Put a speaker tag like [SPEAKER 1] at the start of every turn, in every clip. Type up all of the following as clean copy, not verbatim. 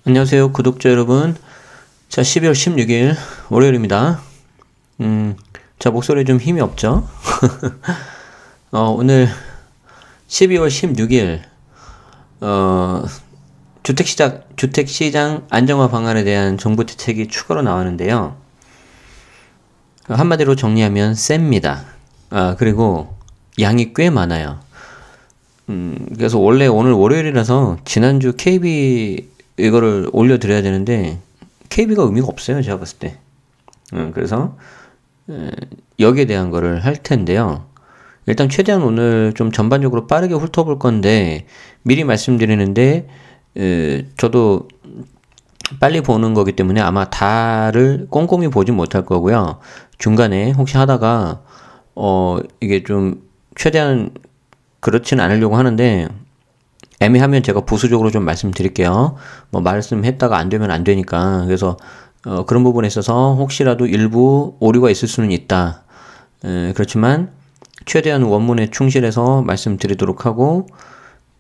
[SPEAKER 1] 안녕하세요, 구독자 여러분. 자, 12월 16일 월요일입니다. 자, 목소리에 좀 힘이 없죠? 오늘 12월 16일 주택시장 안정화 방안에 대한 정부 대책이 추가로 나왔는데요. 한마디로 정리하면 셉니다. 그리고 양이 꽤 많아요. 그래서 원래 오늘 월요일이라서 지난주 KB 이거를 올려드려야 되는데 KB가 의미가 없어요, 제가 봤을 때. 그래서 여기에 대한 거를 할 텐데요. 일단 최대한 오늘 좀 전반적으로 빠르게 훑어볼 건데 미리 말씀드리는데 저도 빨리 보는 거기 때문에 아마 다를 꼼꼼히 보지 못할 거고요. 중간에 혹시 하다가 이게 좀 최대한 그렇지는 않으려고 하는데 애매하면 제가 보수적으로 좀 말씀드릴게요. 뭐 말씀했다가 안 되면 안 되니까. 그래서 그런 부분에 있어서 혹시라도 일부 오류가 있을 수는 있다. 그렇지만 최대한 원문에 충실해서 말씀드리도록 하고,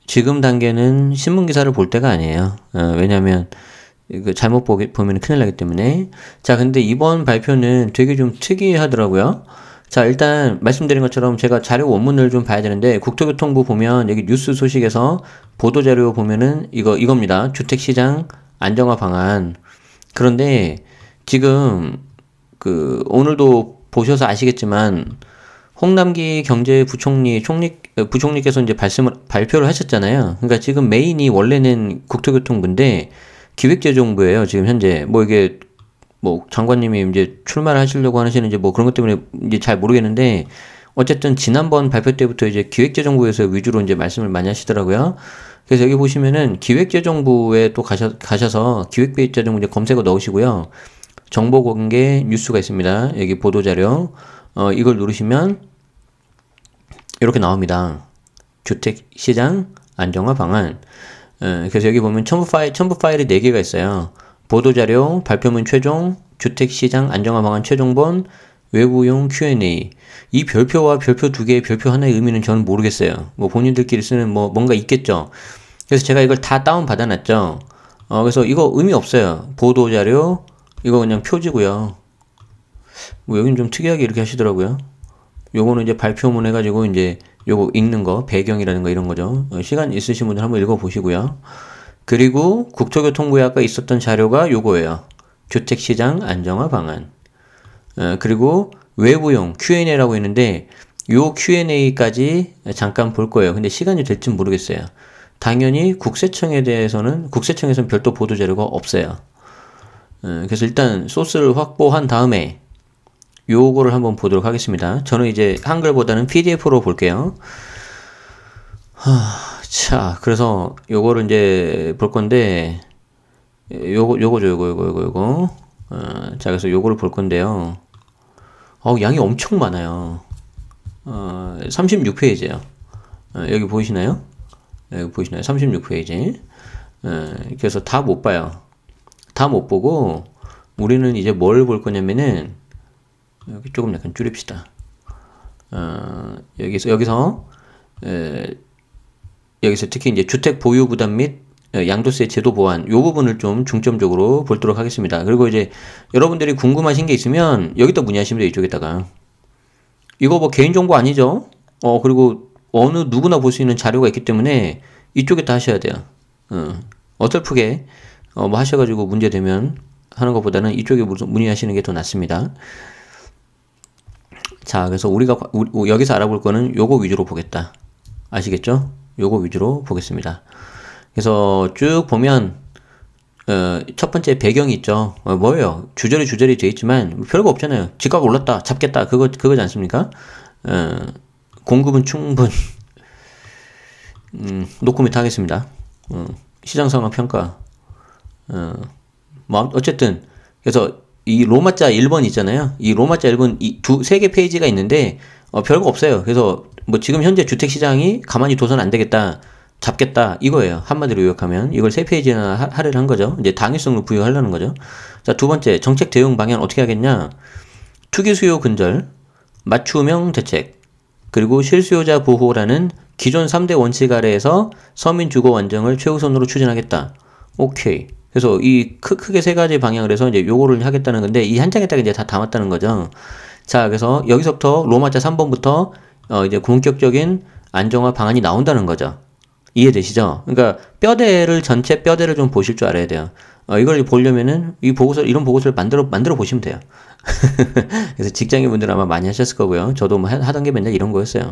[SPEAKER 1] 지금 단계는 신문 기사를 볼 때가 아니에요. 왜냐하면 잘못 보면 큰일 나기 때문에. 자, 근데 이번 발표는 되게 좀 특이하더라고요. 자, 일단 말씀드린 것처럼 제가 자료 원문을 좀 봐야 되는데, 국토교통부 보면 여기 뉴스 소식에서 보도자료 보면은 이겁니다. 주택시장 안정화 방안. 그런데 지금 오늘도 보셔서 아시겠지만 홍남기 부총리께서 이제 발표를 하셨잖아요. 그러니까 지금 메인이 원래는 국토교통부인데 기획재정부예요. 지금 현재 이게 장관님이 이제 출마를 하시려고 하시는지 그런 것 때문에 이제 잘 모르겠는데, 어쨌든 지난번 발표 때부터 이제 기획재정부에서 위주로 이제 말씀을 많이 하시더라고요. 그래서 여기 보시면은 기획재정부에 또 가셔서 기획재정부 이제 검색어 넣으시고요. 정보공개 뉴스가 있습니다. 여기 보도자료. 이걸 누르시면 이렇게 나옵니다. 주택시장 안정화 방안. 그래서 여기 보면 첨부 파일이 4개가 있어요. 보도자료, 발표문 최종, 주택시장 안정화 방안 최종본, 외부용 Q&A. 이 별표와 별표 2개의 별표 하나의 의미는 저는 모르겠어요. 본인들끼리 쓰는 뭔가 있겠죠. 그래서 제가 이걸 다 다운 받아놨죠. 그래서 이거 의미 없어요. 보도자료, 이거 그냥 표지고요. 여긴 좀 특이하게 이렇게 하시더라고요. 요거는 이제 발표문 해가지고 이제 요거 읽는 거, 배경이라는 거 이런 거죠. 시간 있으신 분들 한번 읽어보시고요. 그리고 국토교통부에 아까 있었던 자료가 요거예요. 주택시장 안정화 방안. 그리고 외부용 Q&A라고 있는데 요 Q&A까지 잠깐 볼 거예요. 근데 시간이 될지 모르겠어요. 당연히 국세청에서는 별도 보도자료가 없어요. 그래서 일단 소스를 확보한 다음에 요거를 한번 보도록 하겠습니다. 저는 이제 한글보다는 PDF로 볼게요. 자, 그래서 요거를 이제 볼 건데, 요거. 자, 그래서 요거를 볼 건데요. 양이 엄청 많아요. 36페이지에요. 여기 보이시나요? 36페이지. 그래서 다 못 봐요. 다 못 보고, 우리는 이제 뭘 볼 거냐면은, 여기 조금 약간 줄입시다. 여기서 특히 이제 주택 보유 부담 및 양도세 제도 보완, 요 부분을 좀 중점적으로 보도록 하겠습니다. 그리고 이제 여러분들이 궁금하신 게 있으면 여기다 문의하시면 돼요. 이쪽에다가. 이거 개인정보 아니죠? 그리고 어느 누구나 볼 수 있는 자료가 있기 때문에 이쪽에다 하셔야 돼요. 어설프게 하셔가지고 문제되면 하는 것보다는 이쪽에 문의하시는 게 더 낫습니다. 자, 그래서 우리가 여기서 알아볼 거는 요거 위주로 보겠다. 아시겠죠? 요거 위주로 보겠습니다. 그래서 쭉 보면 첫 번째 배경이 있죠. 뭐예요? 주저리 돼 있지만 별거 없잖아요. 집값 올랐다, 잡겠다, 그거지 않습니까? 공급은 충분. 노코멘트 하겠습니다. 시장 상황 평가. 어쨌든 그래서 이 로마자 1번 있잖아요. 이 로마자 1번 세 개 페이지가 있는데 별거 없어요. 그래서 지금 현재 주택시장이 가만히 둬선 안 되겠다, 잡겠다, 이거예요. 한마디로 요약하면 이걸 3페이지나 할애를 한 거죠. 이제 당위성을 부여하려는 거죠. 자, 두 번째, 정책 대응 방향 어떻게 하겠냐? 투기 수요 근절, 맞춤형 대책, 그리고 실수요자 보호라는 기존 3대 원칙 아래에서 서민 주거 안정을 최우선으로 추진하겠다. 오케이. 그래서 이 크게 세 가지 방향을 해서 이제 요거를 하겠다는 건데 이 한 장에다가 이제 다 담았다는 거죠. 자, 그래서 여기서부터 로마자 3번부터 이제 본격적인 안정화 방안이 나온다는 거죠. 이해되시죠? 그러니까 전체 뼈대를 좀 보실 줄 알아야 돼요. 이걸 보려면은 이런 보고서를 만들어 보시면 돼요. 그래서 직장인 분들 아마 많이 하셨을 거고요. 저도 뭐 하던 게 맨날 이런 거였어요.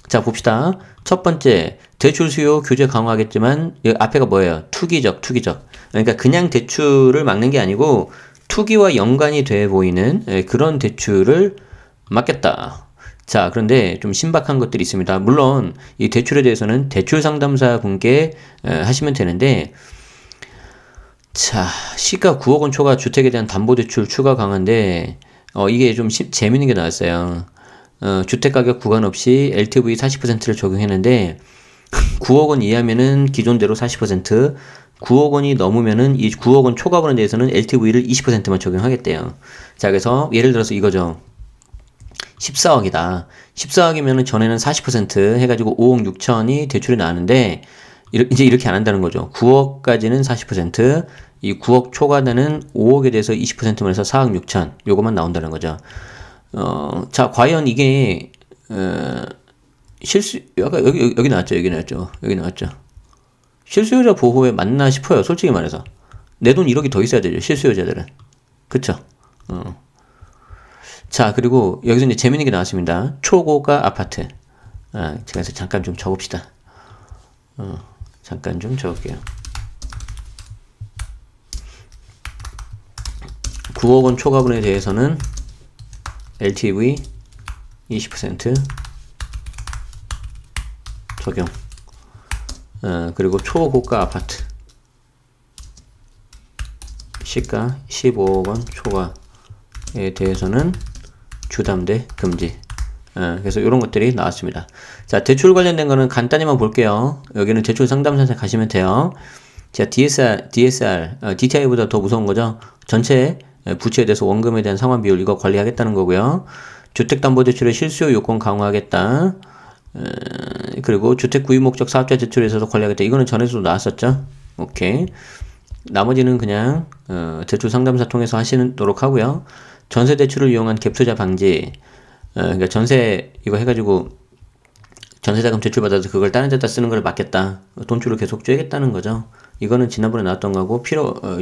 [SPEAKER 1] 자, 봅시다. 첫 번째, 대출 수요 규제 강화하겠지만, 여기 앞에가 뭐예요? 투기적. 그러니까 그냥 대출을 막는 게 아니고, 투기와 연관이 돼 보이는 그런 대출을 막겠다. 자, 그런데 좀 신박한 것들이 있습니다. 물론, 이 대출에 대해서는 대출 상담사 분께 하시면 되는데, 자, 시가 9억 원 초과 주택에 대한 담보대출 추가 강화인데, 이게 좀 재밌는 게 나왔어요. 주택가격 구간 없이 LTV 40%를 적용했는데 9억 원 이하면은 기존대로 40%, 9억 원이 넘으면은 이 9억 원 초과분에 대해서는 LTV를 20%만 적용하겠대요. 자, 그래서 예를 들어서 이거죠. 14억이다. 14억이면은 전에는 40% 해가지고 5억 6천이 대출이 나왔는데 이제 이렇게 안 한다는 거죠. 9억까지는 40%, 이 9억 초과되는 5억에 대해서 20%만 해서 4억 6천 요것만 나온다는 거죠. 자, 과연 이게, 아까 여기 나왔죠. 실수요자 보호에 맞나 싶어요. 솔직히 말해서. 내 돈 1억이 더 있어야 되죠. 실수요자들은. 그쵸? 자, 그리고 여기서 이제 재밌는 게 나왔습니다. 초고가 아파트. 제가 그래서 잠깐 좀 적읍시다. 잠깐 좀 적을게요. 9억 원 초과분에 대해서는 LTV 20% 적용. 그리고 초고가 아파트 시가 15억 원 초과에 대해서는 주담대 금지. 그래서 이런 것들이 나왔습니다. 자, 대출 관련된 거는 간단히만 볼게요. 여기는 대출 상담사에 가시면 돼요. 자, DTI보다 더 무서운 거죠. 전체 부채에 대해서 원금에 대한 상환 비율 이거 관리하겠다는 거고요. 주택담보대출의 실수요 요건 강화하겠다. 그리고 주택 구입 목적 사업자 대출에 있어서 관리하겠다. 이거는 전에도 나왔었죠. 오케이. 나머지는 그냥 대출 상담사 통해서 하시도록 하고요. 전세 대출을 이용한 갭 투자 방지. 그러니까 전세 이거 해가지고 전세자금 대출받아서 그걸 다른 데다 쓰는 걸 막겠다. 돈줄을 계속 쪼개겠다는 거죠. 이거는 지난번에 나왔던 거고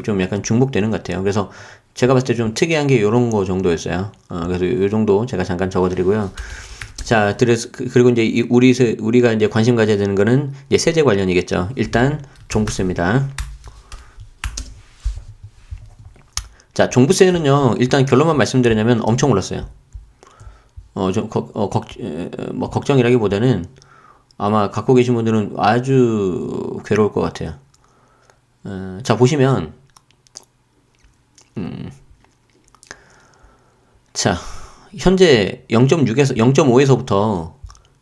[SPEAKER 1] 좀 약간 중복되는 것 같아요. 그래서 제가 봤을 때 좀 특이한 게 요런 거 정도였어요. 그래서 요 정도 제가 잠깐 적어드리고요. 자, 그리고 이제 우리가 이제 관심 가져야 되는 거는 이제 세제 관련이겠죠. 일단 종부세입니다. 자, 종부세는요, 일단 결론만 말씀드리냐면 엄청 올랐어요. 걱정이라기보다는 아마 갖고 계신 분들은 아주 괴로울 것 같아요. 자, 보시면, 자, 현재 0.5에서부터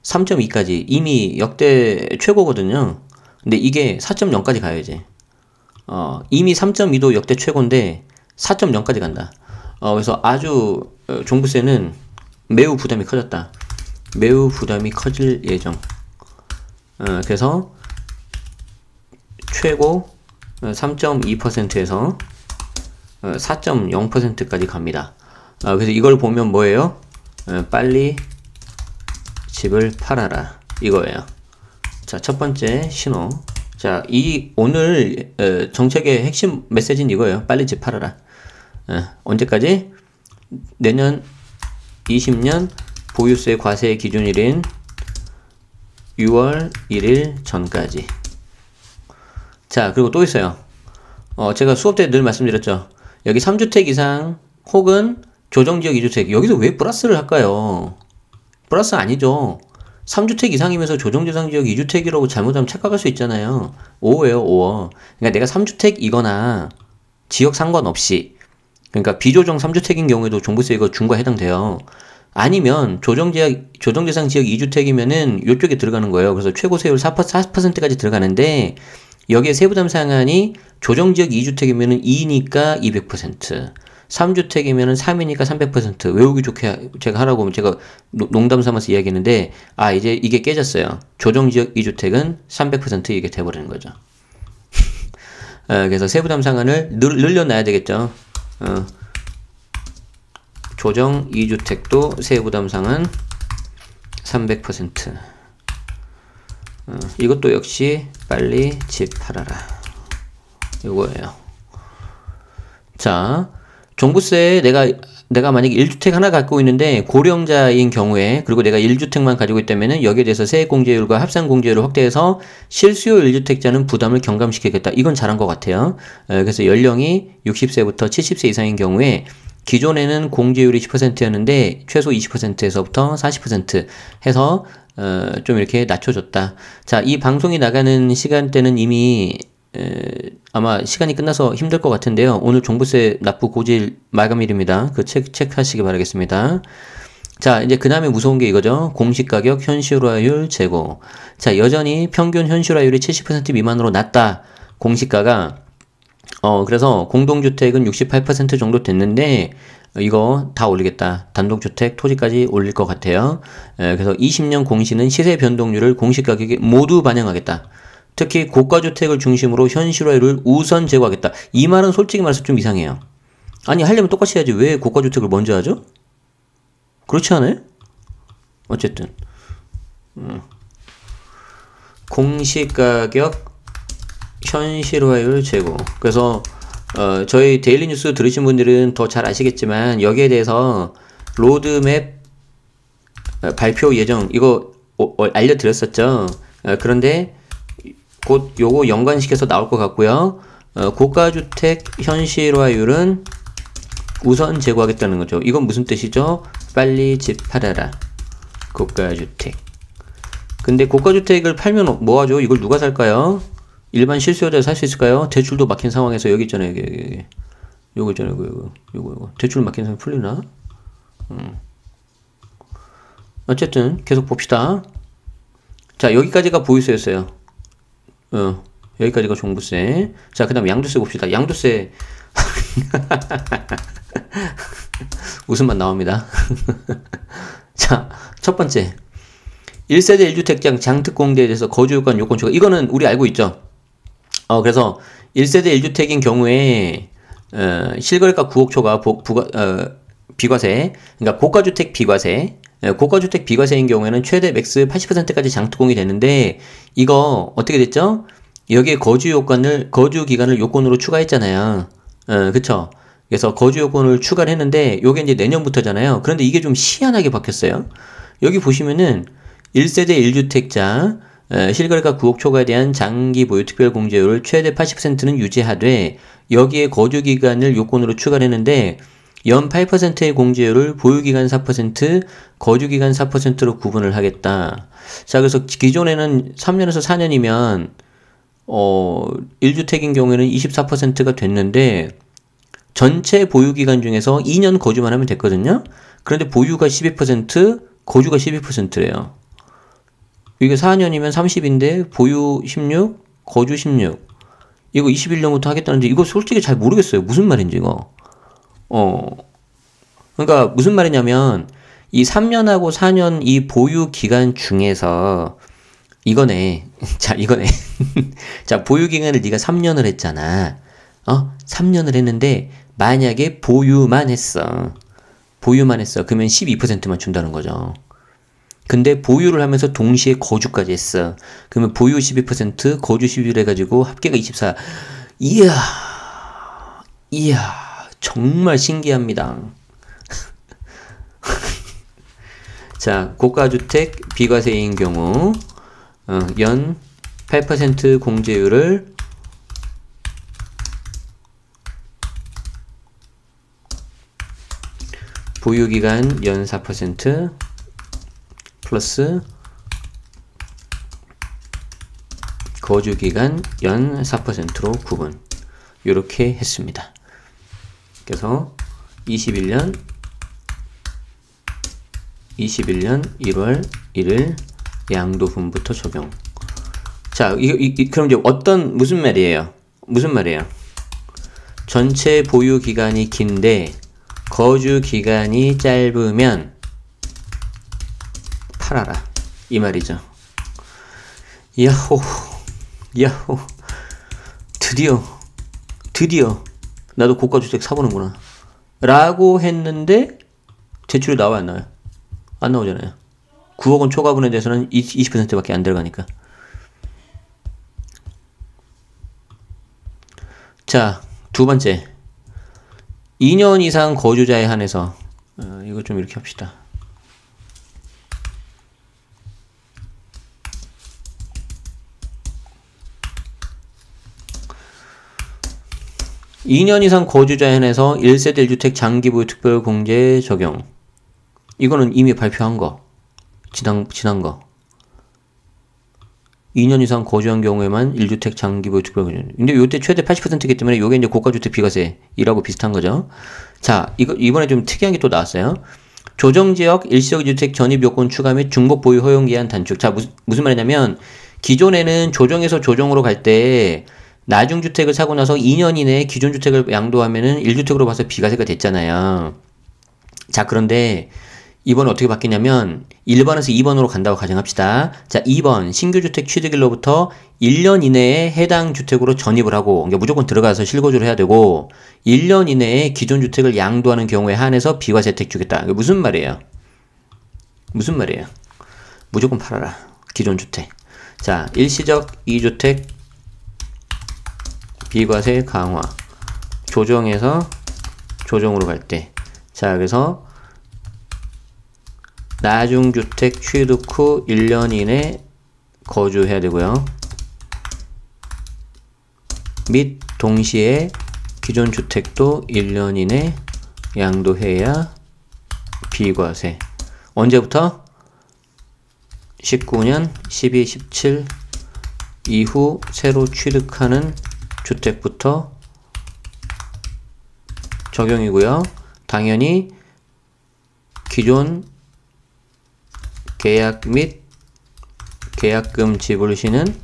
[SPEAKER 1] 3.2까지 이미 역대 최고거든요. 근데 이게 4.0까지 가야지. 이미 3.2도 역대 최고인데 4.0까지 간다. 그래서 아주 종부세는 매우 부담이 커졌다. 매우 부담이 커질 예정. 그래서 최고 3.2%에서 4.0%까지 갑니다. 그래서 이걸 보면 뭐예요? 빨리 집을 팔아라. 이거예요. 자, 첫 번째 신호. 자, 오늘 정책의 핵심 메시지는 이거예요. 빨리 집 팔아라. 언제까지? 내년 20년 보유세 과세 기준일인 6월 1일 전까지. 자, 그리고 또 있어요. 제가 수업 때 늘 말씀드렸죠. 여기 3주택 이상 혹은 조정지역 2주택. 여기서 왜 플러스를 할까요? 플러스 아니죠. 3주택 이상이면서 조정지역 2주택이라고 잘못하면 착각할 수 있잖아요. 5예요, 5. 그러니까 내가 3주택이거나 지역 상관없이, 그러니까 비조정 3주택인 경우에도 종부세 이거 중과 해당돼요. 아니면 조정대상 지역 2주택이면은 이쪽에 들어가는 거예요. 그래서 최고 세율 4%까지 들어가는데 여기에 세부담 상한이 조정지역 2주택이면은 2니까 200%, 3주택이면은 3이니까 300%. 외우기 좋게 제가 하라고 하면 제가 농담 삼아서 이야기했는데, 이제 이게 깨졌어요. 조정지역 2주택은 300% 이게 돼버리는 거죠. 그래서 세부담 상한을 늘려놔야 되겠죠. 조정 2주택도 세부담 상한 300%. 이것도 역시 빨리 집 팔아라. 이거예요. 자, 종부세 내가 만약에 1주택 하나 갖고 있는데 고령자인 경우에, 그리고 내가 1주택만 가지고 있다면은 여기에 대해서 세액공제율과 합산공제율을 확대해서 실수요 1주택자는 부담을 경감시키겠다. 이건 잘한 것 같아요. 그래서 연령이 60세부터 70세 이상인 경우에 기존에는 공제율이 10%였는데 최소 20%에서부터 40% 해서 좀 이렇게 낮춰줬다. 자, 이 방송이 나가는 시간대는 이미 아마 시간이 끝나서 힘들 것 같은데요. 오늘 종부세 납부 고지일 마감일입니다. 그 체크하시기 바라겠습니다. 자, 이제 그 다음에 무서운 게 이거죠. 공시가격 현실화율 제고. 자, 여전히 평균 현실화율이 70% 미만으로 낮다. 공시가가. 그래서 공동주택은 68% 정도 됐는데, 이거 다 올리겠다. 단독주택, 토지까지 올릴 것 같아요. 그래서 20년 공시는 시세 변동률을 공시가격에 모두 반영하겠다. 특히 고가주택을 중심으로 현실화율을 우선 제고하겠다. 이 말은 솔직히 말해서 좀 이상해요. 아니, 하려면 똑같이 해야지. 왜 고가주택을 먼저 하죠? 그렇지 않아요? 어쨌든 공시가격 현실화율 제고. 그래서 저희 데일리 뉴스 들으신 분들은 더 잘 아시겠지만 여기에 대해서 로드맵 발표 예정 이거 알려드렸었죠. 그런데 곧 요거 연관시켜서 나올 것 같고요. 고가주택 현실화율은 우선 제고하겠다는 거죠. 이건 무슨 뜻이죠? 빨리 집 팔아라. 고가주택. 근데 고가주택을 팔면 뭐 하죠? 이걸 누가 살까요? 일반 실수요자 살 수 있을까요? 대출도 막힌 상황에서 여기 있잖아요. 여기. 요거 있잖아요. 요거. 대출 막힌 상황 풀리나? 어쨌든 계속 봅시다. 자, 여기까지가 보유세였어요. 여기까지가 종부세. 자, 그 다음 양도세 봅시다. 양도세. 웃음만 나옵니다. 자, 첫 번째. 1세대 1주택장 장특공대에 대해서 거주요건 요건 추가. 이거는 우리 알고 있죠. 그래서 1세대 1주택인 경우에 실거래가 9억 초과 비과세. 그러니까 고가주택 비과세. 고가주택 비과세인 경우에는 최대 맥스 80%까지 장특공이 되는데, 이거 어떻게 됐죠? 여기에 거주 기간을 요건으로 추가했잖아요. 그쵸? 그래서 거주 요건을 추가를 했는데, 요게 이제 내년부터잖아요. 그런데 이게 좀 희한하게 바뀌었어요. 여기 보시면은 1세대 1주택자 실거래가 9억 초과에 대한 장기 보유 특별 공제율을 최대 80%는 유지하되, 여기에 거주 기간을 요건으로 추가를 했는데 연 8%의 공제율을 보유기간 4%, 거주기간 4%로 구분을 하겠다. 자, 그래서 기존에는 3년에서 4년이면 1주택인 경우에는 24%가 됐는데 전체 보유기간 중에서 2년 거주만 하면 됐거든요. 그런데 보유가 12%, 거주가 12%래요. 이게 4년이면 30인데 보유 16, 거주 16. 이거 21년부터 하겠다는데 이거 솔직히 잘 모르겠어요. 무슨 말인지 이거. 그러니까 무슨 말이냐면 이 3년하고 4년 이 보유 기간 중에서 이거네. 자, 이거네. 자, 보유 기간을 네가 3년을 했잖아. 3년을 했는데 만약에 보유만 했어. 그러면 12%만 준다는 거죠. 근데 보유를 하면서 동시에 거주까지 했어. 그러면 보유 12%, 거주 11 해가지고 합계가 24. 이야, 정말 신기합니다. 자, 고가주택 비과세인 경우 연 8% 공제율을 보유기간 연 4% 플러스 거주기간 연 4%로 구분. 이렇게 했습니다. 그래서 21년 1월 1일 양도분부터 적용. 자, 그럼 이제 무슨 말이에요? 전체 보유 기간이 긴데 거주 기간이 짧으면 팔아라. 이 말이죠. 야호. 드디어 드디어 나도 고가주택 사보는구나 라고 했는데 대출이 나와요, 안 나와요? 안 나오잖아요. 9억 원 초과분에 대해서는 20%밖에 안 들어가니까. 자, 두 번째, 2년 이상 거주자에 한해서 이거 좀 이렇게 합시다. 2년 이상 거주자에 한해서 1세대 1주택 장기보유 특별공제 적용. 이거는 이미 발표한 거. 지난 거. 2년 이상 거주한 경우에만 1주택 장기보유 특별공제. 근데 요때 최대 80%이기 때문에 요게 이제 고가주택 비과세이라고 비슷한 거죠. 자, 이번에 좀 특이한 게 또 나왔어요. 조정지역 일시적 2주택 전입요건 추가 및 중복 보유 허용기한 단축. 자, 무슨 말이냐면, 기존에는 조정에서 조정으로 갈 때, 나중주택을 사고 나서 2년 이내에 기존 주택을 양도하면은 1주택으로 봐서 비과세가 됐잖아요. 자, 그런데 이번에 어떻게 바뀌냐면 1번에서 2번으로 간다고 가정합시다. 자, 2번 신규주택 취득일로부터 1년 이내에 해당 주택으로 전입을 하고, 그러니까 무조건 들어가서 실거주를 해야 되고 1년 이내에 기존 주택을 양도하는 경우에 한해서 비과세 혜택 주겠다. 이게 무슨 말이에요? 무슨 말이에요? 무조건 팔아라. 기존 주택. 자, 일시적 2주택 비과세 강화. 조정에서 조정으로 갈 때. 자, 그래서 나중주택 취득 후 1년 이내 거주해야 되고요. 및 동시에 기존 주택도 1년 이내 양도해야 비과세. 언제부터? 19년, 12, 17 이후 새로 취득하는 주택부터 적용이고요. 당연히 기존 계약 및 계약금 지불 시는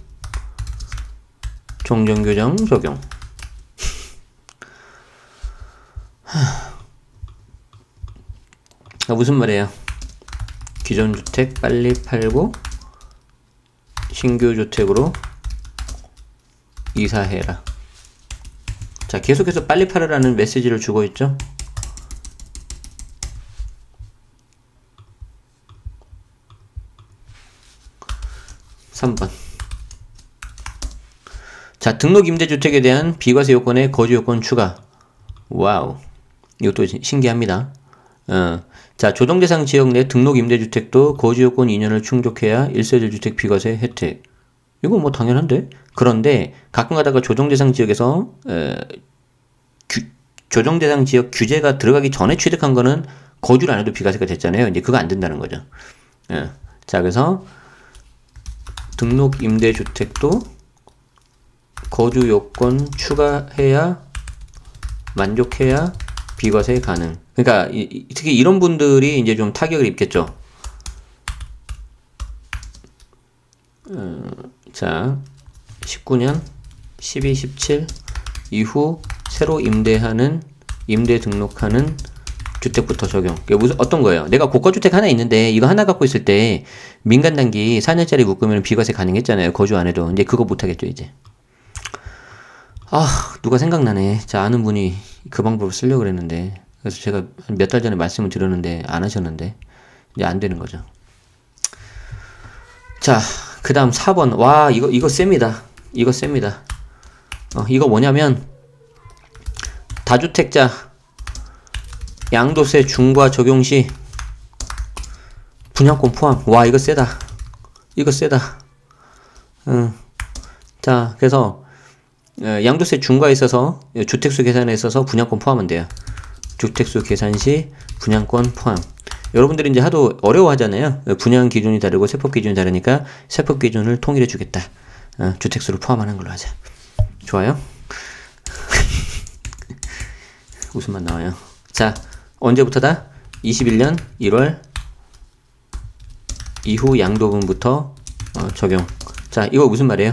[SPEAKER 1] 종전규정 적용. 무슨 말이에요? 기존 주택 빨리 팔고 신규 주택으로 이사해라. 자, 계속해서 빨리 팔으라는 메시지를 주고 있죠. (3번) 자, 등록 임대주택에 대한 비과세 요건의 거주 요건 추가. 와우, 이것도 신기합니다. 자, 조정대상 지역 내 등록 임대주택도 거주 요건 2년을 충족해야 1세대 주택 비과세 혜택. 이거 뭐 당연한데? 그런데 가끔 가다가 조정대상 지역에서 조정대상 지역 규제가 들어가기 전에 취득한 거는 거주를 안 해도 비과세가 됐잖아요. 이제 그거 안 된다는 거죠. 자, 그래서 등록 임대주택도 거주 요건 추가해야 만족해야 비과세 가능. 그러니까 특히 이런 분들이 이제 좀 타격을 입겠죠. 자, 19년 12, 17 이후 새로 임대 등록하는 주택부터 적용. 이게 무슨 어떤 거예요? 내가 고가주택 하나 있는데 이거 하나 갖고 있을 때 민간 단기 4년짜리 묶으면 비과세 가능했잖아요. 거주 안 해도. 이제 그거 못 하겠죠, 이제. 아, 누가 생각나네. 자, 아는 분이 그 방법을 쓰려고 그랬는데. 그래서 제가 몇 달 전에 말씀을 드렸는데 안 하셨는데 이제 안 되는 거죠. 자, 그 다음 4번. 와, 이거 셉니다. 이거 셉니다. 이거 뭐냐면 다주택자 양도세 중과 적용 시 분양권 포함. 와, 이거 세다. 이거 세다. 자, 그래서 양도세 중과에 있어서 주택수 계산에 있어서 분양권 포함은 돼요. 주택수 계산 시 분양권 포함. 여러분들이 이제 하도 어려워하잖아요. 분양 기준이 다르고 세법 기준이 다르니까 세법 기준을 통일해 주겠다. 주택수를 포함하는 걸로 하자. 좋아요? 웃음만 나와요. 자, 언제부터다? 21년 1월 이후 양도분부터 적용. 자, 이거 무슨 말이에요?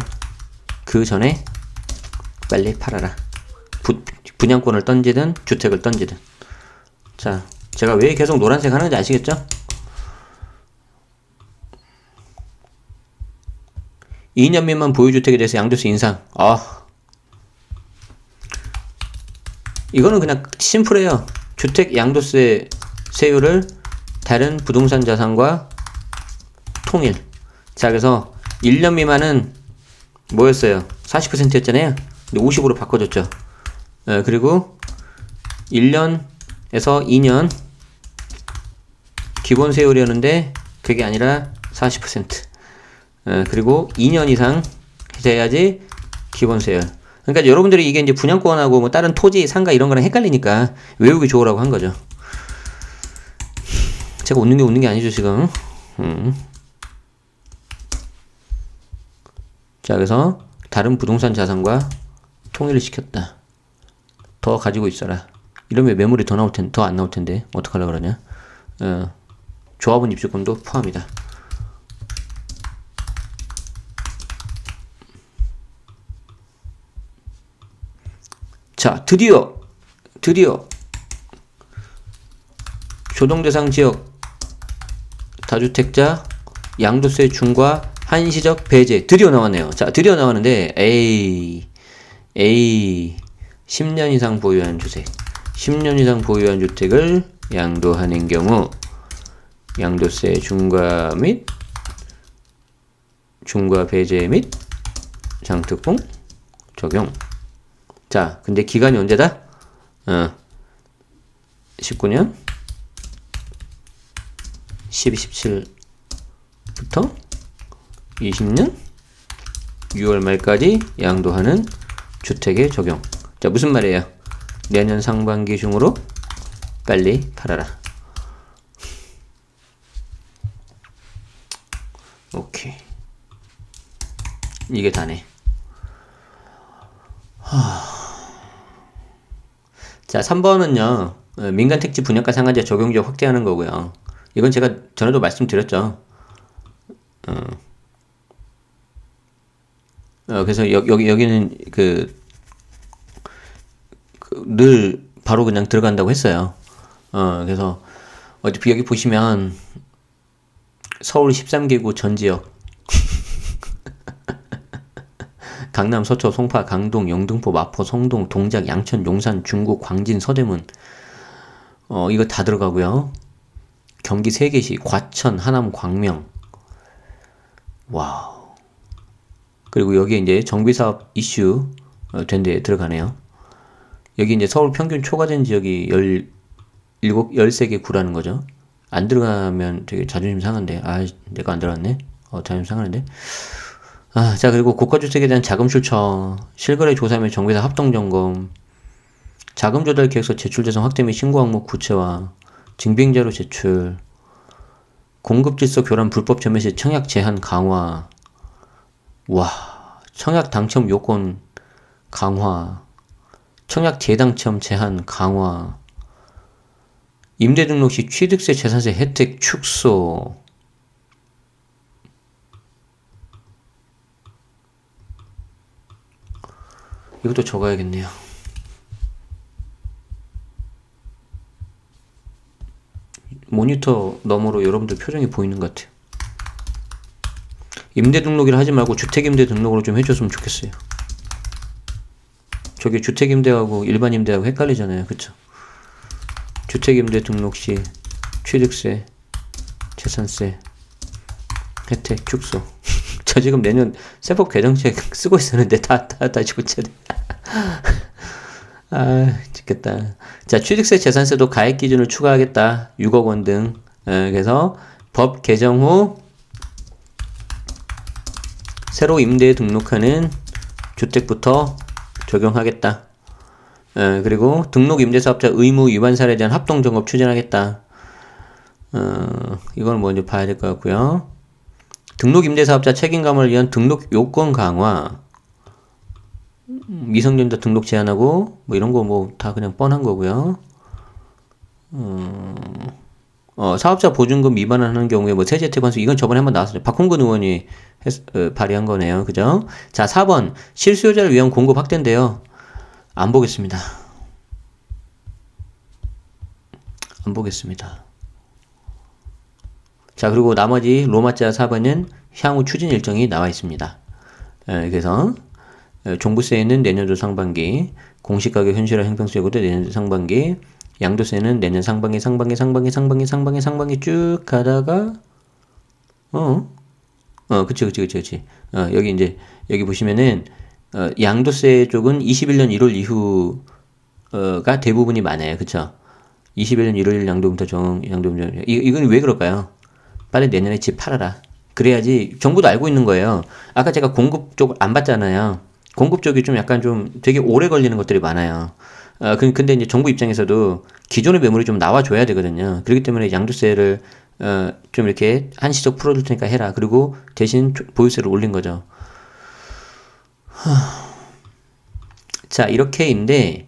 [SPEAKER 1] 그 전에 빨리 팔아라. 분양권을 던지든 주택을 던지든. 자, 제가 왜 계속 노란색 하는지 아시겠죠? 2년 미만 보유주택에 대해서 양도세 인상. 이거는 그냥 심플해요. 주택 양도세 세율을 다른 부동산 자산과 통일. 자, 그래서 1년 미만은 뭐였어요? 40%였잖아요. 근데 50으로 바꿔줬죠. 그리고 1년에서 2년 기본 세율이었는데 그게 아니라 40%. 그리고 2년 이상 돼야지 기본 세율. 그러니까 여러분들이 이게 이제 분양권하고 뭐 다른 토지, 상가 이런 거랑 헷갈리니까 외우기 좋으라고 한 거죠. 제가 웃는 게 아니죠, 지금. 자, 그래서 다른 부동산 자산과 통일을 시켰다. 더 가지고 있어라. 이러면 매물이 더 안 나올 텐데 어떡하려고 그러냐. 조합원 입주권도 포함이다. 자, 드디어 조정대상 지역 다주택자 양도세 중과 한시적 배제 드디어 나왔네요. 자, 드디어 나왔는데 A 10년 이상 보유한 주택 10년 이상 보유한 주택을 양도하는 경우 양도세 중과 배제 및 장특공 적용. 자, 근데 기간이 언제다? 19년 12.17부터 20년 6월 말까지 양도하는 주택에 적용. 자, 무슨 말이에요? 내년 상반기 중으로 빨리 팔아라. 오케이. 이게 다네. 자, 3번은요. 민간 택지 분양가 상한제 적용 지역 확대하는 거고요. 이건 제가 전에도 말씀드렸죠. 그래서 여기는 늘 바로 그냥 들어간다고 했어요. 그래서 어차피 여기 보시면 서울 13개구 전 지역 강남, 서초, 송파, 강동, 영등포, 마포, 성동, 동작, 양천, 용산, 중구, 광진, 서대문 이거 다 들어가고요. 경기 3개시, 과천, 하남, 광명. 와우. 그리고 여기에 이제 정비사업 이슈 된 데 들어가네요. 여기 이제 서울 평균 초과된 지역이 13개 구라는 거죠. 안 들어가면 되게 자존심 상한데. 내가 안 들어갔네. 자존심 상하는데. 자, 그리고 고가주택에 대한 자금 출처, 실거래 조사 및 정비사 합동점검, 자금 조달 계획서 제출 대상 확대 및 신고 항목 구체화, 증빙자료 제출, 공급 질서 교란 불법 점유 시 청약 제한 강화. 와, 청약 당첨 요건 강화, 청약 재당첨 제한 강화, 임대 등록 시 취득세 재산세 혜택 축소. 이것도 적어야겠네요. 모니터 너머로 여러분들 표정이 보이는 것 같아요. 임대 등록이라 하지 말고 주택임대 등록으로 좀 해줬으면 좋겠어요. 저게 주택임대하고 일반 임대하고 헷갈리잖아요. 그쵸? 주택임대 등록 시 취득세, 재산세, 혜택 축소. 저 지금 내년 세법 개정책 쓰고 있었는데 다시 고쳐야 돼. 죽겠다. 자, 취득세, 재산세도 가액 기준을 추가하겠다. 6억 원 등. 그래서 법 개정 후 새로 임대에 등록하는 주택부터 적용하겠다. 그리고 등록 임대사업자 의무 위반 사례에 대한 합동점검 추진하겠다. 이걸 먼저 봐야 될 것 같고요. 등록 임대사업자 책임감을 위한 등록 요건 강화, 미성년자 등록 제한하고 뭐 이런 거 뭐 다 그냥 뻔한 거고요. 사업자 보증금 위반하는 경우에 뭐 세제 혜택 환수, 이건 저번에 한번 나왔어요. 박홍근 의원이 발의한 거네요. 그죠? 자, 4번 실수요자를 위한 공급 확대인데요. 안 보겠습니다. 안 보겠습니다. 자, 그리고 나머지 로마자 4번은 향후 추진 일정이 나와 있습니다. 그래서 종부세는 내년도 상반기, 공시가격 현실화 형평성 예고도 내년도 상반기, 양도세는 내년 상반기 쭉 가다가 그치. 여기 이제 여기 보시면은 양도세 쪽은 21년 1월 이후가 대부분이 많아요, 그쵸? 21년 1월 양도부터 양도부터 이건 왜 그럴까요? 빨리 내년에 집 팔아라. 그래야지 정부도 알고 있는 거예요. 아까 제가 공급 쪽을 안 봤잖아요. 공급 쪽이 좀 약간 좀 되게 오래 걸리는 것들이 많아요. 근데 이제 정부 입장에서도 기존의 매물이 좀 나와줘야 되거든요. 그렇기 때문에 양도세를 좀 이렇게 한시적 풀어줄 테니까 해라. 그리고 대신 보유세를 올린 거죠. 자, 이렇게인데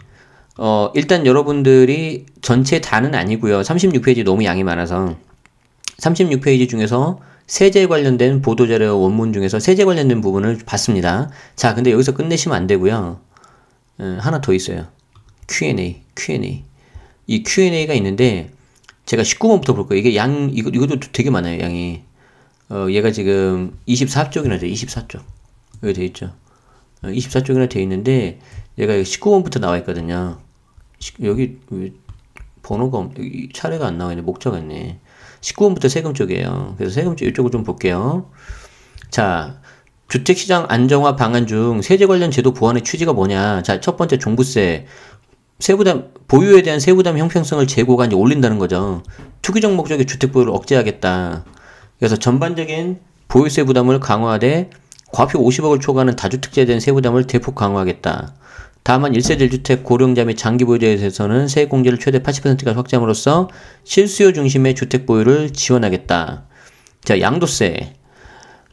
[SPEAKER 1] 일단 여러분들이 전체 다는 아니고요. 36페이지 너무 양이 많아서 36페이지 중에서 세제 관련된 보도자료 원문 중에서 세제 관련된 부분을 봤습니다. 자, 근데 여기서 끝내시면 안 되고요. 하나 더 있어요. Q&A. 이 Q&A가 있는데 제가 19번부터 볼 거예요. 이게 이것도 되게 많아요, 양이. 얘가 지금 24쪽이나 돼, 24쪽. 여기 돼 있죠. 24쪽이나 돼 있는데 얘가 19번부터 나와 있거든요. 여기 왜 번호가 차례가 안 나와 있네. 목차가 있네. 19번부터 세금 쪽이에요. 그래서 세금 쪽 이쪽을 좀 볼게요. 자, 주택시장 안정화 방안 중 세제 관련 제도 보완의 취지가 뭐냐. 자, 첫 번째 종부세. 세부담, 보유에 대한 세부담 형평성을 재고가 이제 올린다는 거죠. 투기적 목적의 주택 보유를 억제하겠다. 그래서 전반적인 보유세 부담을 강화하되 과표 50억을 초과하는 다주택자에 대한 세부담을 대폭 강화하겠다. 다만 1세대 1주택 고령자 및 장기 보유자에 대해서는 세액 공제를 최대 80%까지 확대함으로써 실수요 중심의 주택 보유를 지원하겠다. 자, 양도세.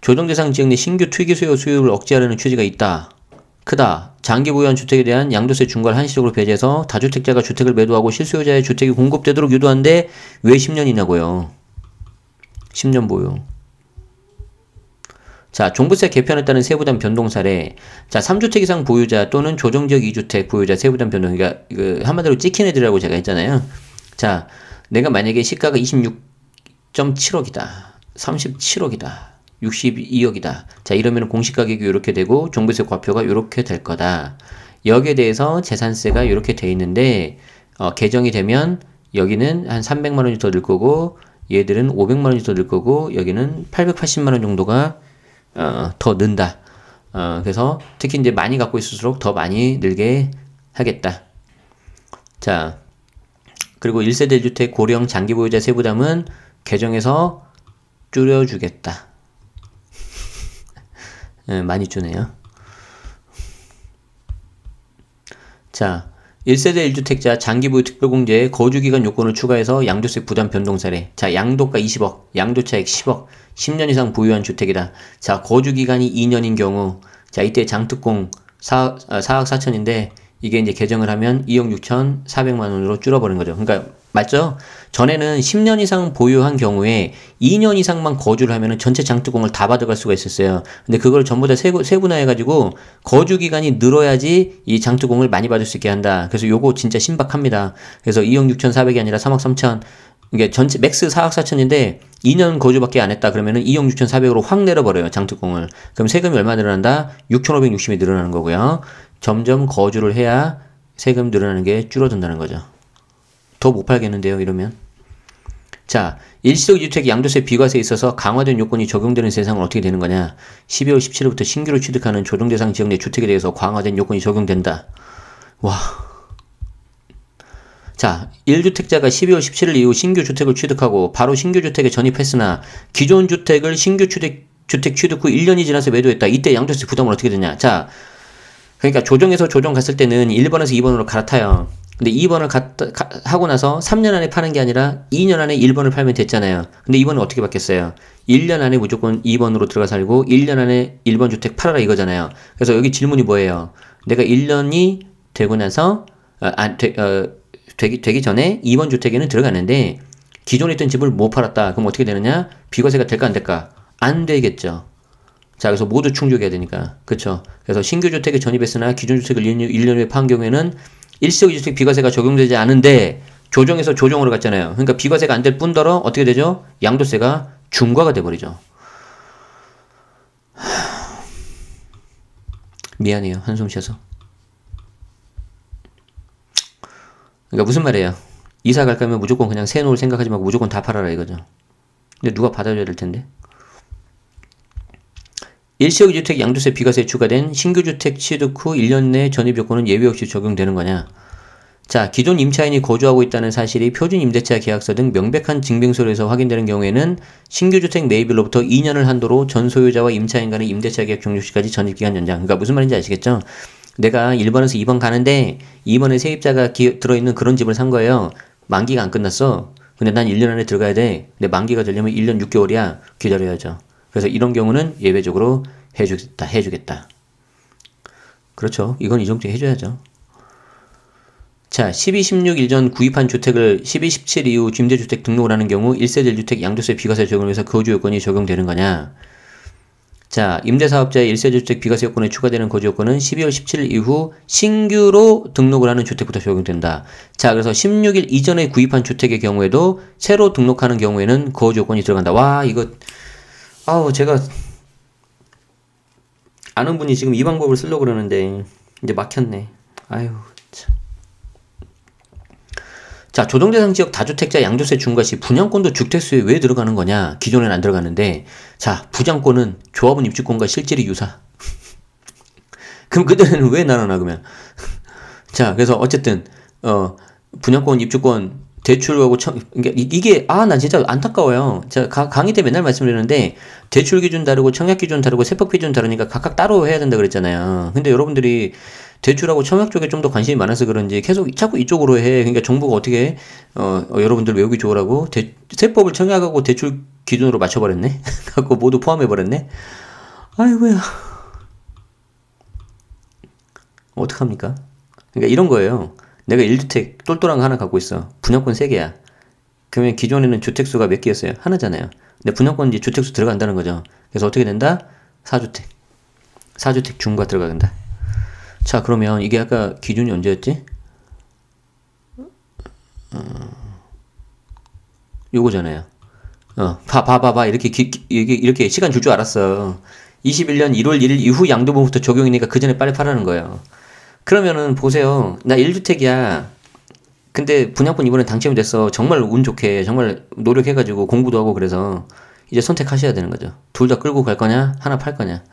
[SPEAKER 1] 조정대상 지역 내 신규 투기 수요를 억제하려는 취지가 있다. 크다. 장기 보유한 주택에 대한 양도세 중과를 한시적으로 배제해서 다주택자가 주택을 매도하고 실수요자의 주택이 공급되도록 유도하는데 왜 10년이냐고요. 10년 보유. 자, 종부세 개편에 따른 세부담 변동 사례. 자, 3주택 이상 보유자 또는 조정지역 2주택 보유자 세부담 변동. 그러니까 한마디로 찍힌 애들이라고 제가 했잖아요. 자, 내가 만약에 시가가 26.7억이다. 37억이다. 62억이다. 자, 이러면 공시가격이 이렇게 되고 종부세 과표가 이렇게 될 거다. 여기에 대해서 재산세가 이렇게 돼 있는데 개정이 되면 여기는 한 300만 원이 더 늘 거고 얘들은 500만 원이 더 늘 거고 여기는 880만 원 정도가 더 는다. 그래서 특히 이제 많이 갖고 있을수록 더 많이 늘게 하겠다. 자, 그리고 1세대 1주택 고령 장기 보유자 세부담은 개정해서 줄여주겠다. 많이 주네요. 자, 1세대 1주택자 장기보유 특별공제에 거주기간 요건을 추가해서 양도세 부담 변동 사례. 자, 양도가 20억, 양도차익 10억, 10년 이상 보유한 주택이다. 자, 거주기간이 2년인 경우, 자, 이때 장특공 4억 4천인데, 이게 이제 개정을 하면 2억 6천4백만 원으로 줄어버린 거죠. 그러니까, 맞죠? 전에는 10년 이상 보유한 경우에 2년 이상만 거주를 하면은 전체 장특공을 다 받아갈 수가 있었어요. 근데 그걸 전부 다 세분화해가지고 거주기간이 늘어야지 이 장특공을 많이 받을 수 있게 한다. 그래서 요거 진짜 신박합니다. 그래서 2억 6천4백이 아니라 3억 3천. 이게 전체 맥스 4억 4천인데 2년 거주밖에 안 했다. 그러면은 2억 6천4백으로 확 내려버려요. 장특공을. 그럼 세금이 얼마 늘어난다? 6,560이 늘어나는 거고요. 점점 거주를 해야 세금 늘어나는 게 줄어든다는 거죠. 더 못 팔겠는데요, 이러면. 자, 일시적 2주택 양도세 비과세에 있어서 강화된 요건이 적용되는 세상은 어떻게 되는 거냐? 12월 17일부터 신규로 취득하는 조정대상 지역 내 주택에 대해서 강화된 요건이 적용된다. 와. 자, 1주택자가 12월 17일 이후 신규 주택을 취득하고 바로 신규 주택에 전입했으나 기존 주택을 신규 주택 취득 후 1년이 지나서 매도했다. 이때 양도세 부담은 어떻게 되냐? 자, 그러니까 조정에서 조정 갔을 때는 1번에서 2번으로 갈아타요. 근데 2번을 하고 나서 3년 안에 파는 게 아니라 2년 안에 1번을 팔면 됐잖아요. 근데 2번은 어떻게 바뀌었어요? 1년 안에 무조건 2번으로 들어가 살고 1년 안에 1번 주택 팔아라 이거잖아요. 그래서 여기 질문이 뭐예요? 내가 1년이 되고 나서 되기 전에 2번 주택에는 들어갔는데 기존에 있던 집을 못 팔았다. 그럼 어떻게 되느냐? 비과세가 될까 안 될까? 안 되겠죠. 자, 그래서 모두 충족해야 되니까. 그쵸? 그래서 신규 주택에 전입했으나 기존 주택을 1년 후에 판 경우에는 일시적 2주택 비과세가 적용되지 않은데 조정에서 조정으로 갔잖아요. 그러니까 비과세가 안 될 뿐더러 어떻게 되죠? 양도세가 중과가 돼버리죠. 미안해요. 한숨 쉬어서. 그러니까 무슨 말이에요? 이사 갈 거면 무조건 그냥 새 놓을 생각하지 말고 무조건 다 팔아라 이거죠. 근데 누가 받아줘야 될 텐데. 일시적 주택 양도세 비과세에 추가된 신규 주택 취득 후 1년 내 전입 요건은 예외 없이 적용되는 거냐? 자, 기존 임차인이 거주하고 있다는 사실이 표준 임대차 계약서 등 명백한 증빙서류에서 확인되는 경우에는 신규 주택 매입일로부터 2년을 한도로 전 소유자와 임차인 간의 임대차 계약 종료 시까지 전입기간 연장. 그러니까 무슨 말인지 아시겠죠? 내가 1번에서 2번 가는데 2번에 세입자가 들어있는 그런 집을 산 거예요. 만기가 안 끝났어. 근데 난 1년 안에 들어가야 돼. 근데 만기가 되려면 1년 6개월이야. 기다려야죠. 그래서 이런 경우는 예외적으로 해주겠다. 그렇죠. 이건 이 정도 해줘야죠. 자, 12, 16 일전 구입한 주택을 12, 17 이후 임대주택 등록을 하는 경우 1세대 1주택 양도세 비과세 적용을 해서 거주 요건이 적용되는 거냐? 자, 임대사업자의 1세대 주택 비과세 요건에 추가되는 거주 요건은 12월 17일 이후 신규로 등록을 하는 주택부터 적용된다. 자, 그래서 16일 이전에 구입한 주택의 경우에도 새로 등록하는 경우에는 거주 요건이 들어간다. 와, 이거 제가 아는 분이 지금 이 방법을 쓰려고 그러는데 이제 막혔네. 아유, 참. 자, 조정대상 지역 다주택자 양도세 중과 시 분양권도 주택수에 왜 들어가는 거냐? 기존에는 안 들어가는데, 자, 부장권은 조합원 입주권과 실질이 유사. 그럼 그때는 왜 날아나, 그러면? 자, 그래서 어쨌든, 분양권, 입주권, 대출하고 이게, 나 진짜 안타까워요. 제가 강의 때 맨날 말씀드리는데, 대출 기준 다르고, 청약 기준 다르고, 세법 기준 다르니까 각각 따로 해야 된다 그랬잖아요. 근데 여러분들이 대출하고 청약 쪽에 좀 더 관심이 많아서 그런지 계속 자꾸 이쪽으로 해. 그러니까 정부가 어떻게 여러분들 외우기 좋으라고 세법을 청약하고 대출 기준으로 맞춰버렸네. 갖고 모두 포함해버렸네. 아이고야. 어떡합니까? 그러니까 이런 거예요. 내가 1주택 똘똘한 거 하나 갖고 있어. 분양권 3개야. 그러면 기존에는 주택수가 몇 개였어요? 하나잖아요. 근데 분양권 이제 주택수 들어간다는 거죠. 그래서 어떻게 된다? 4주택 중과 들어간다. 자, 그러면 이게 아까 기준이 언제였지? 요거잖아요. 봐봐. 이렇게 시간 줄 알았어. 21년 1월 1일 이후 양도분부터 적용이니까 그 전에 빨리 팔라는 거예요. 그러면은 보세요. 나 1주택이야. 근데 분양권 이번에 당첨이 됐어. 정말 운 좋게, 정말 노력해가지고 공부도 하고 그래서 이제 선택하셔야 되는 거죠. 둘 다 끌고 갈 거냐? 하나 팔 거냐?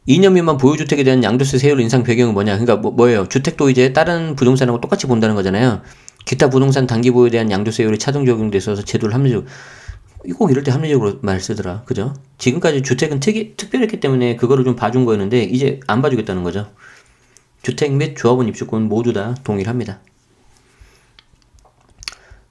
[SPEAKER 1] 2년 미만 보유주택에 대한 양도세 세율 인상 배경은 뭐냐? 그러니까 뭐예요? 주택도 이제 다른 부동산하고 똑같이 본다는 거잖아요. 기타 부동산 단기 보유에 대한 양도세율이 차등 적용돼 있어서 제도를 합리적. 꼭 이럴 때 합리적으로 말 쓰더라. 그죠? 지금까지 주택은 특별했기 때문에 그거를 좀 봐준 거였는데 이제 안 봐주겠다는 거죠. 주택 및 조합원 입주권 모두 다 동일합니다.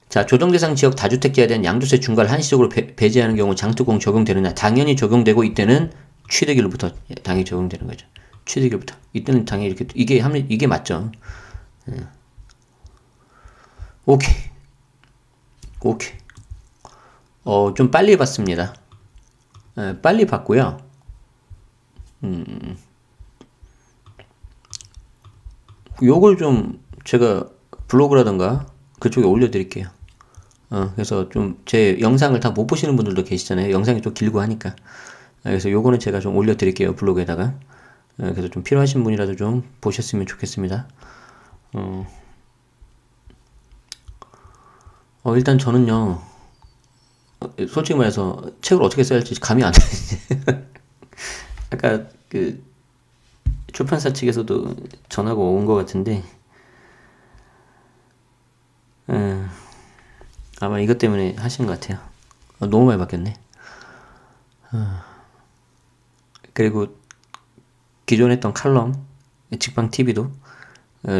[SPEAKER 1] 자, 조정대상 지역 다주택자에 대한 양도세 중과를 한시적으로 배제하는 경우 장특공 적용되느냐? 당연히 적용되고 이때는 취득일부터 당연히 적용되는 거죠. 취득일부터. 이때는 당연히 이렇게 이게 맞죠. 오케이. 좀 빨리 봤습니다. 빨리 봤고요. 요걸 좀 제가 블로그라던가 그쪽에 올려드릴게요. 그래서 좀 제 영상을 다 못 보시는 분들도 계시잖아요. 영상이 좀 길고 하니까. 그래서 요거는 제가 좀 올려드릴게요. 블로그에다가. 그래서 좀 필요하신 분이라도 좀 보셨으면 좋겠습니다. 일단 저는요, 솔직히 말해서 책을 어떻게 써야 할지 감이 안 나요. 아까 그 출판사 측에서도 전화가 온 것 같은데, 아마 이것 때문에 하신 것 같아요. 너무 많이 바뀌었네. 그리고 기존에 했던 칼럼, 직방 TV도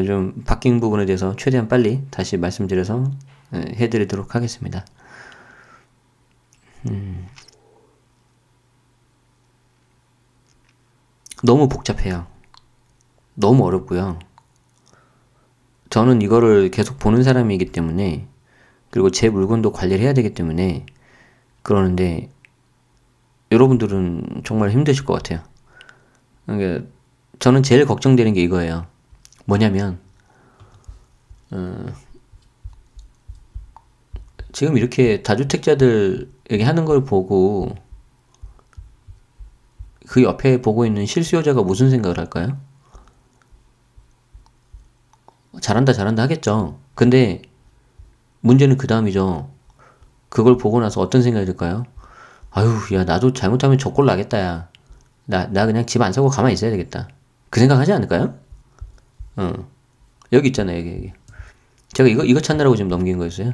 [SPEAKER 1] 좀 바뀐 부분에 대해서 최대한 빨리 다시 말씀드려서 해드리도록 하겠습니다. 너무 복잡해요. 너무 어렵고요. 저는 이거를 계속 보는 사람이기 때문에, 그리고 제 물건도 관리를 해야 되기 때문에 그러는데 여러분들은 정말 힘드실 것 같아요. 그러니까 저는 제일 걱정되는 게 이거예요. 뭐냐면 지금 이렇게 다주택자들 얘기하는 걸 보고 그 옆에 보고 있는 실수요자가 무슨 생각을 할까요? 잘한다 잘한다 하겠죠. 근데 문제는 그 다음이죠. 그걸 보고 나서 어떤 생각이 들까요? 아유, 야, 나도 잘못하면 저꼴 나겠다, 야. 나 그냥 집 안 사고 가만히 있어야 되겠다. 그 생각 하지 않을까요? 여기 있잖아요, 여기. 제가 이거 찾느라고 지금 넘긴 거였어요.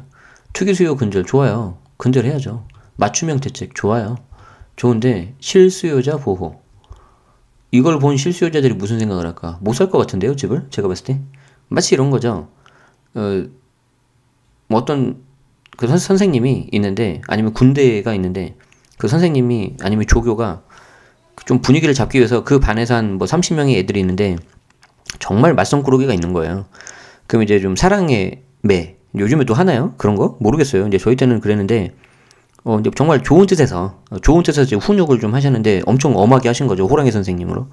[SPEAKER 1] 투기 수요 근절, 좋아요. 근절해야죠. 맞춤형 대책, 좋아요. 좋은데, 실수요자 보호. 이걸 본 실수요자들이 무슨 생각을 할까? 못 살 것 같은데요, 집을? 제가 봤을 때? 마치 이런 거죠. 뭐 어떤 그 선생님이 있는데, 아니면 군대가 있는데, 그 선생님이, 아니면 조교가 좀 분위기를 잡기 위해서 그 반에서 한 뭐 30명의 애들이 있는데, 정말 말썽꾸러기가 있는 거예요. 그럼 이제 좀 사랑의 매. 요즘에 또 하나요? 그런 거? 모르겠어요. 이제 저희 때는 그랬는데, 이제 정말 좋은 뜻에서 이제 훈육을 좀 하셨는데, 엄청 엄하게 하신 거죠. 호랑이 선생님으로.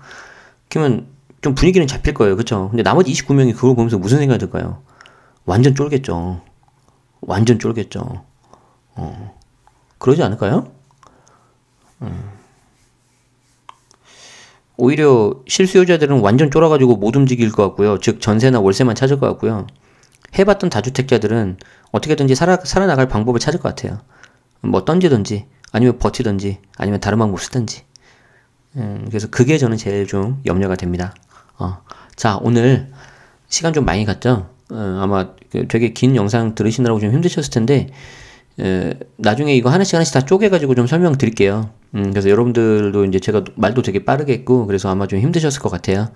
[SPEAKER 1] 그러면 좀 분위기는 잡힐 거예요. 그쵸? 근데 나머지 29명이 그걸 보면서 무슨 생각이 들까요? 완전 쫄겠죠. 완전 쫄겠죠. 그러지 않을까요? 오히려 실수요자들은 완전 쫄아가지고 못 움직일 것 같고요. 즉 전세나 월세만 찾을 것 같고요. 해봤던 다주택자들은 어떻게든지 살아나갈 방법을 찾을 것 같아요. 뭐 던지든지 아니면 버티든지 아니면 다른 방법 쓰든지. 그래서 그게 저는 제일 좀 염려가 됩니다. 자, 오늘 시간 좀 많이 갔죠? 아마 되게 긴 영상 들으시느라고 좀 힘드셨을 텐데, 나중에 이거 하나씩 다 쪼개가지고 좀 설명 드릴게요. 그래서 여러분들도 이제 제가 말도 되게 빠르게 했고, 그래서 아마 좀 힘드셨을 것 같아요.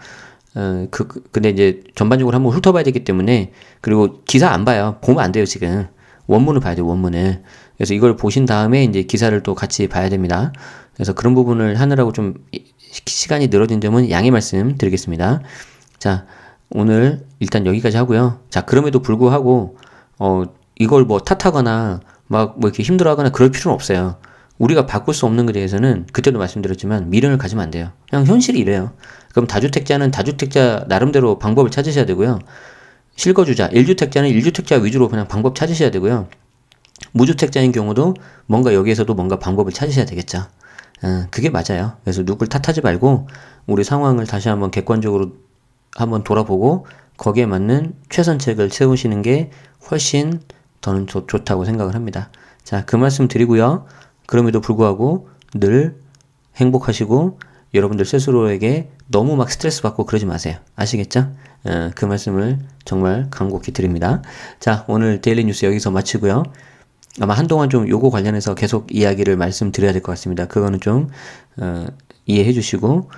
[SPEAKER 1] 근데 이제 전반적으로 한번 훑어봐야 되기 때문에, 그리고 기사 안 봐요. 보면 안 돼요, 지금. 원문을 봐야 돼요, 원문을. 그래서 이걸 보신 다음에 이제 기사를 또 같이 봐야 됩니다. 그래서 그런 부분을 하느라고 좀 시간이 늘어진 점은 양해 말씀 드리겠습니다. 자, 오늘 일단 여기까지 하고요. 자, 그럼에도 불구하고, 이걸 뭐 탓하거나, 막 뭐 이렇게 힘들어하거나 그럴 필요는 없어요. 우리가 바꿀 수 없는 것에 대해서는 그때도 말씀드렸지만 미련을 가지면 안 돼요. 그냥 현실이 이래요. 그럼 다주택자는 다주택자 나름대로 방법을 찾으셔야 되고요. 실거주자, 1주택자는 1주택자 위주로 그냥 방법 찾으셔야 되고요. 무주택자인 경우도 뭔가 여기에서도 뭔가 방법을 찾으셔야 되겠죠. 그게 맞아요. 그래서 누굴 탓하지 말고 우리 상황을 다시 한번 객관적으로 한번 돌아보고 거기에 맞는 최선책을 세우시는 게 훨씬 더는 좋다고 생각을 합니다. 자, 그 말씀 드리고요. 그럼에도 불구하고 늘 행복하시고 여러분들 스스로에게 너무 막 스트레스 받고 그러지 마세요. 아시겠죠? 그 말씀을 정말 간곡히 드립니다. 자, 오늘 데일리 뉴스 여기서 마치고요. 아마 한동안 좀 요거 관련해서 계속 이야기를 말씀드려야 될 것 같습니다. 그거는 좀 이해해 주시고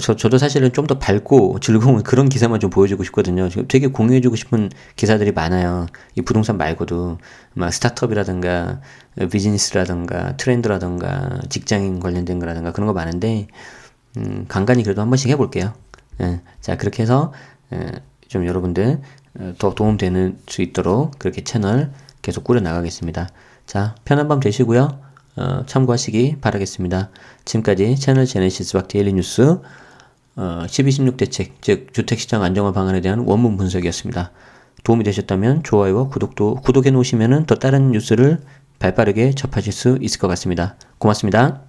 [SPEAKER 1] 저도 사실은 좀 더 밝고 즐거운 그런 기사만 좀 보여주고 싶거든요. 지금 되게 공유해주고 싶은 기사들이 많아요. 이 부동산 말고도 막 스타트업이라든가 비즈니스라든가 트렌드라든가 직장인 관련된 거라든가 그런 거 많은데 간간히 그래도 한 번씩 해볼게요. 자, 그렇게 해서 좀 여러분들 더 도움되는 수 있도록 그렇게 채널 계속 꾸려 나가겠습니다. 자, 편한 밤 되시고요. 참고하시기 바라겠습니다. 지금까지 채널 제네시스 박 데일리 뉴스 12.16 대책, 즉 주택시장 안정화 방안에 대한 원문 분석이었습니다. 도움이 되셨다면 좋아요와 구독해 놓으시면 더 다른 뉴스를 발빠르게 접하실 수 있을 것 같습니다. 고맙습니다.